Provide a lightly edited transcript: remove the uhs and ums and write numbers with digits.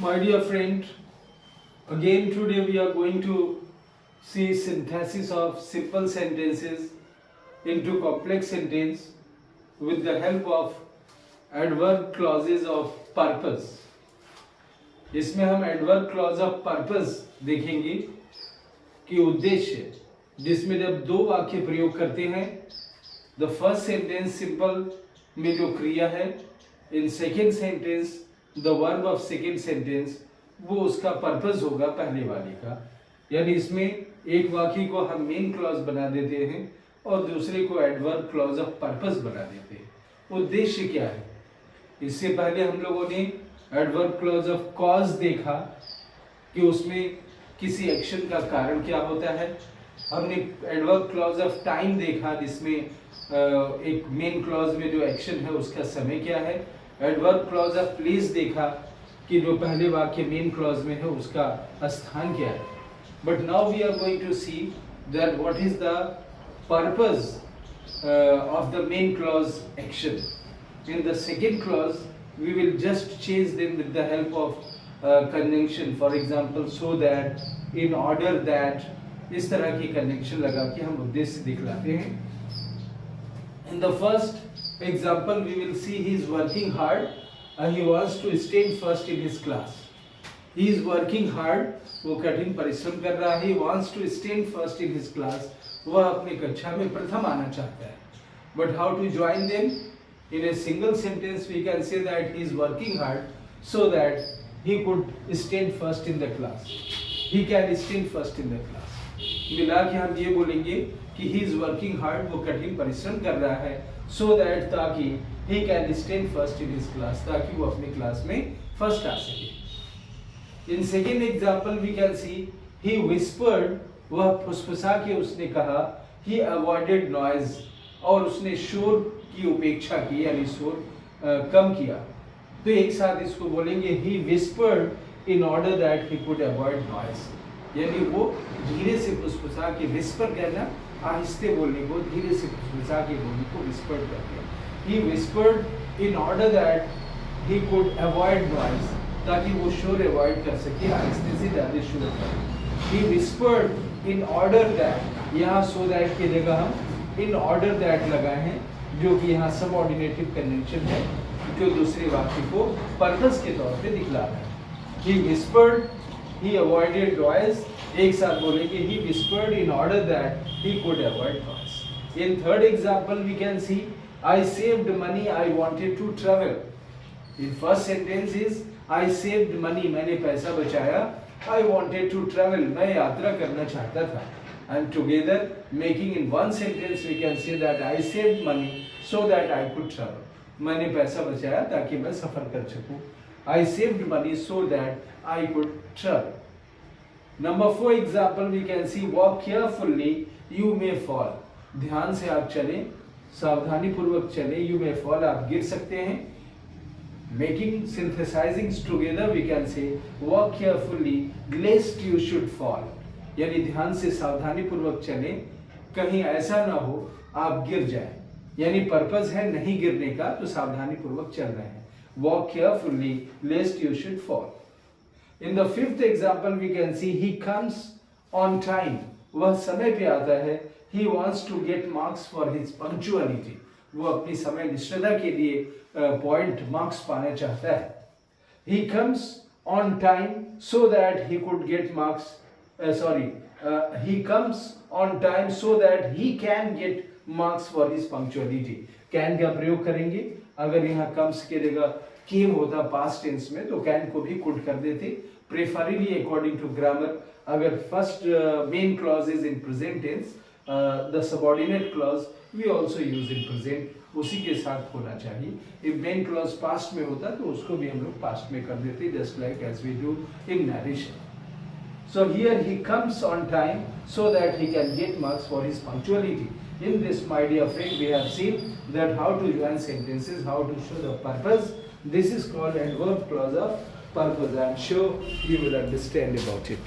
My dear friend, again today we are going to see synthesis of simple sentences into complex sentence with the help of adverb clauses of purpose. इसमें हम adverb clause of purpose देखेंगे कि उद्देश्य जिसमें जब दो वाक्य प्रयोग करते हैं, the first sentence simple में जो क्रिया है, in second sentence the verb of second sentence वो उसका पर्पस होगा पहले वाले का. यानी इसमें एक वाक्य को हम मेन क्लॉज बना देते हैं और दूसरे को एडवर्ब क्लॉज ऑफ पर्पस बना देते हैं. उद्देश्य क्या है? इससे पहले हम लोगों ने एडवर्ब क्लॉज ऑफ कॉज देखा कि उसमें किसी एक्शन का कारण क्या होता है. हमने एडवर्ब क्लॉज ऑफ टाइम देखा जिसमें एक मेन क्लॉज में जो एक्शन है उसका समय क्या है. एडवर्ब क्लॉज ऑफ प्लेस देखा कि जो पहले वाक्य मेन क्लॉज में है उसका स्थान क्या है. But now we are going to see that what is the purpose of the main clause action. In the second clause we will just change them with the help of conjunction, for example so that, in order that, इस तरह की conjunction लगा के हम उद्देश्य दिखलाते हैं. In the first example we will see he is working hard and he wants to stand first in his class. He is working hard, वो कठिन परिश्रम कर रहा है. He wants to stand first in his class, वह अपनी कक्षा में प्रथम आना चाहता है. But how to join them? In a single sentence we can say that he is working hard so that he could stand first in the class. He can stand first in the class. मिला के हम ये बोलेंगे कि he is working hard, वो कठिन परिश्रम कर रहा है, so that ताकि he can stand first in his class, ताकि वो अपनी क्लास में फर्स्ट आ सके. In second example we can see he whispered, वह फुसफुसा के उसने कहा. He avoided noise, और उसने शोर की उपेक्षा की यानी शोर कम किया. तो एक साथ इसको बोलेंगे he whispered in order that he could avoid noise. यानी वो धीरे से फुसफुसा के, whisper करना आहिस्ते बोलने को, धीरे से फुसफुसा के बोलने को whispered कहते हैं. He whispered in order that he could avoid noise, ताकि वो शोर अवॉइड कर सके, आहिस्ते से ज़्यादा शोर करे. He whispered in order that, यहाँ so that की जगह हम in order that लगाए हैं, जो कि यहाँ सबऑर्डिनेटिव कन्वेंशन है जो दूसरे वाक्य को पर्पस के तौर पे दिखला रहा है. He whispered, he avoided noise. एक साथ बोलेंगे he whispered in order that he could avoid noise. In third example we can see I saved money, I wanted to travel. In first sentence is I saved money, मैंने पैसा बचाया. I wanted to travel, मैं यात्रा करना चाहता था. And together making in one sentence we can say that I saved money so that I could travel. मैंने पैसा बचाया ताकि मैं सफर कर सकूं. I saved money so that I could travel. Number 4 example we can see walk carefully, you may fall. ध्यान से आप चलें, सावधानी पूर्वक चलें, you may fall, आप गिर सकते हैं. Making synthesizing together we can say walk carefully lest you should fall. यानी ध्यान से सावधानी पूर्वक चलें, कहीं ऐसा ना हो आप गिर जाएं. यानी पर्पस है नहीं गिरने का, तो सावधानी पूर्वक चल रहे हैं. Walk carefully lest you should fall. In the fifth example we can see he comes on time, वह समय पे आता है. He wants to get marks for his punctuality, वो अपनी समय निष्ठता के लिए पॉइंट मार्क्स पाना चाहता है. He comes on time so that he could get marks. He comes on time so that he can get marks for his punctuality. Can का प्रयोग करेंगे. अगर यहाँ comes की जगह came होता past tense में तो can को भी could कर देते. Preferably according to grammar, अगर first main clause is in present tense, the subordinate clause we also use in present, उसी के साथ होना चाहिए. If main clause past में होता तो उसको भी हम लोग past में कर देते, just like as we do in narration. So here he comes on time so that he can get marks for his punctuality. In this, my dear friend, we have seen that how to join sentences, how to show the purpose. This is called adverb clause of purpose. I am sure you will understand about it.